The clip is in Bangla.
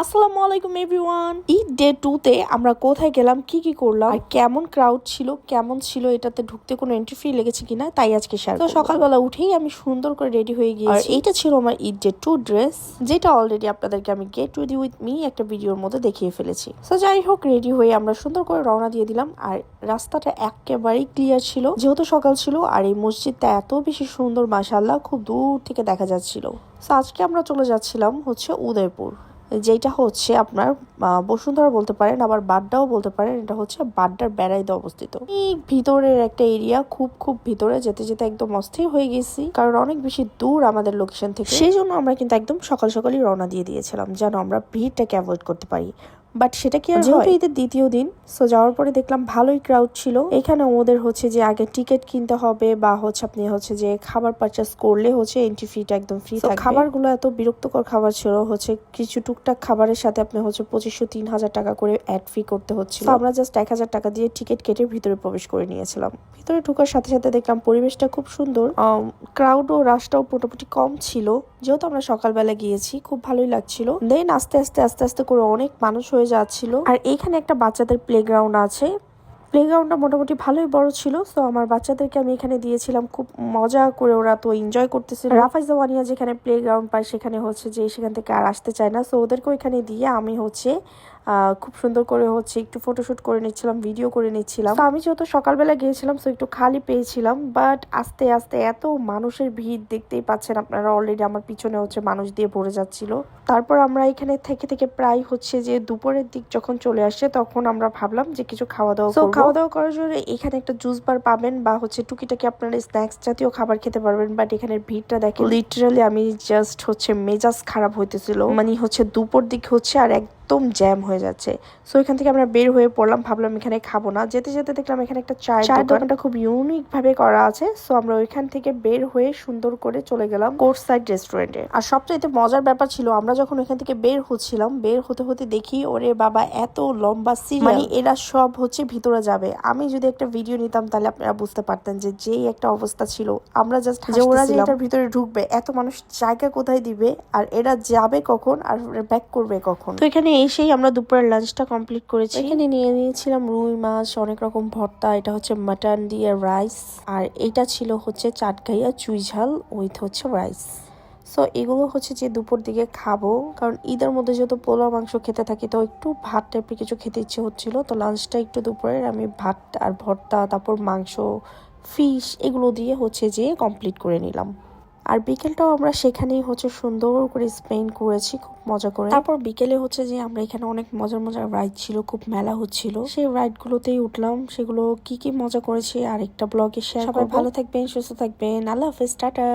আসসালামু আলাইকুম এভরিওয়ান। ঈদ ডে 2 তে আমরা কোথায় গেলাম, কি কি করলাম আর কেমন ক্রাউড ছিল, কেমন ছিল, এটাতে ঢুকতে কোনো এন্ট্রি ফি লেগেছে কিনা তাই আজকে শেয়ার করব। তো সকালবেলা উঠেই আমি সুন্দর করে রেডি হয়ে গিয়েছি আর এইটা ছিল আমার ঈদ ডে 2 ড্রেস, যেটা অলরেডি আপনাদেরকে আমি গেট রেডি উইথ মি একটা ভিডিওর মধ্যে দেখিয়ে ফেলেছি। তো যাই হোক, রেডি হয়ে আমরা সুন্দর করে রওনা দিয়ে দিলাম আর রাস্তাটা একেবারেই ক্লিয়ার ছিল যেহেতু সকাল ছিল। আর এই মসজিদটা এত বেশি সুন্দর, মাশাআল্লাহ, খুব দূর থেকে দেখা যাচ্ছিল। তো আজকে আমরা চলে যাচ্ছিলাম হচ্ছে উদয়পুর, যেটা হচ্ছে আপনার বসুন্ধরা বলতে পারেন, আবার বাড্ডাও বলতে পারেন। এটা হচ্ছে বাড্ডার বেড়াইতে অবস্থিত। এই ভিতরের একটা এরিয়া, খুব ভিতরে, যেতে যেতে একদম অস্থির হয়ে গেছি, কারণ অনেক বেশি দূর আমাদের লোকেশন থেকে। সেই জন্য আমরা কিন্তু একদম সকাল সকালই রওনা দিয়ে দিয়েছিলাম, যেন আমরা ভিড়টাকে অ্যাভয়েড করতে পারি। বাট সেটা কি আর যেহেতু ঈদের দ্বিতীয় দিন, সো যাওয়ার পরে দেখলাম ভালোই ক্রাউড ছিল। এখানে ওদের হচ্ছে যে আগে টিকিট কিনতে হবে, বা হচ্ছে আপনি হচ্ছে যে খাবার পারচেস করলে হচ্ছে এন্ট্রি ফিটা একদম ফ্রি থাকবে। খাবারগুলো এত বিরক্তকর খাবার ছিল, হচ্ছে কিছু টুকটাক খাবারের সাথে আপনি হচ্ছে 2500-3000 টাকা করে অ্যাড ফি করতে হচ্ছিল। আমরা জাস্ট 1000 টাকা দিয়ে টিকিট কেটে ভিতরে প্রবেশ করে নিয়েছিলাম। ভিতরে ঢোকার সাথে সাথে দেখলাম পরিবেশটা খুব সুন্দর, ক্রাউড ও রাশটাও মোটামুটি কম ছিল, যেহেতু আমরা সকালবেলা গিয়েছি। খুব ভালোই লাগছিল। দেন আস্তে আস্তে করে অনেক মানুষ হয়ে যাচ্ছিল। আর এইখানে একটা বাচ্চাদের প্লেগ্রাউন্ড আছে। প্লেগ্রাউন্ডটা মোটামুটি ভালোই বড় ছিল, সো আমার বাচ্চাদেরকে আমি এখানে দিয়েছিলাম। খুব মজা করে ওরা তো এনজয় করতেছিল। রাফাইজ জাওয়ানিয়া যেখানে প্লেগ্রাউন্ড পায় সেখানে হচ্ছে যে সেখান থেকে আর আসতে চায় না, সো ওদেরকেও এখানে দিয়ে আমি হচ্ছে খুব সুন্দর করে হচ্ছে একটু ফটোশুট করে নিচ্ছিলাম, ভিডিও করে নিচ্ছিলাম। তো আমি যেহেতু সকালবেলা গিয়েছিলাম, সো একটু খালি পেয়েছিলাম। বাট আস্তে আস্তে এত মানুষের ভিড়, দেখতেই পাচ্ছেন আপনারা, অলরেডি আমার পিছনে হচ্ছে মানুষ দিয়ে ভরে যাচ্ছিল। তারপর আমরা এখানে থেকে প্রায় হচ্ছে যে দুপুরের দিক যখন চলে আসে, তখন আমরা ভাবলাম যে কিছু খাওয়া দাওয়া করব। খাওয়া দাওয়া করার জন্য এখানে একটা জুস বার পাবেন, বা হচ্ছে টুকিটাকি আপনারা স্ন্যাক্স জাতীয় খাবার খেতে পারবেন। বাট এখানে ভিড়টা দেখেন, লিটারালি আমি জাস্ট হচ্ছে মেজাজ খারাপ হইতেছিল। মানে হচ্ছে দুপুর দিক হচ্ছে আর একদম জ্যাম হয়ে যাচ্ছে। সো এখান থেকে আমরা বের হয়ে পড়লাম, ভাবলাম এখানে খাবো না। যেতে যেতে দেখলাম এখানে একটা চায়ের দোকানটা খুব ইউনিক ভাবে করা আছে। সো আমরা ওইখান থেকে বের হয়ে সুন্দর করে চলে গেলাম কোর্ট সাইড রেস্টুরেন্টে। আর সবচেয়ে মজার ব্যাপার ছিল, আমরা যখন ওইখান থেকে বের হচ্ছিলাম, বের হতে হতে দেখি ওরে বাবা এত লম্বা সিরিয়াল, মানে এরা সব হচ্ছে ভিতরে যাবে। আমি যদি একটা ভিডিও নিতাম তাহলে আপনারা বুঝতে পারতেন যে যেই একটা অবস্থা ছিল। আমরা জাস্ট যে ওরা যে এটার ভিতরে ঢুকবে, এত মানুষ জায়গা কোথায় দিবে, আর এরা যাবে কখন আর ব্যাক করবে কখন। তো এখানে এসেই আমরা দুপুরের লাঞ্চটা কমপ্লিট করেছি। এখানে নিয়ে নিয়েছিলাম রুই মাছ, অনেক রকম ভর্তা, এটা হচ্ছে মাটন দিয়ে রাইস, আর এটা ছিল হচ্ছে চাটগাইয়া চুই ঝাল উইথ হচ্ছে রাইস। সো এগুলো হচ্ছে যে দুপুর দিকে খাবো, কারণ ঈদের মধ্যে যেহেতু পোলাও মাংস খেতে থাকি, তো একটু ভাত টাইপের কিছু খেতে ইচ্ছে হচ্ছিল। তো লাঞ্চটা একটু দুপুরের আমি ভাত আর ভর্তা, তারপর মাংস, ফিশ, এগুলো দিয়ে হচ্ছে যে কমপ্লিট করে নিলাম। আর বিকেলটাও আমরা সেখানেই হচ্ছে সুন্দর করে স্পেন্ড করেছি, খুব মজা করে। তারপর বিকেলে হচ্ছে যে আমরা এখানে অনেক মজার রাইড ছিল, খুব মেলা হচ্ছিল, সেই রাইড গুলোতেই উঠলাম। সেগুলো কি কি মজা করেছি আরেকটা ব্লগে শেয়ার করব। সবাই ভালো থাকবেন, সুস্থ থাকবেন, আল্লাহ হাফেজ, টাটা।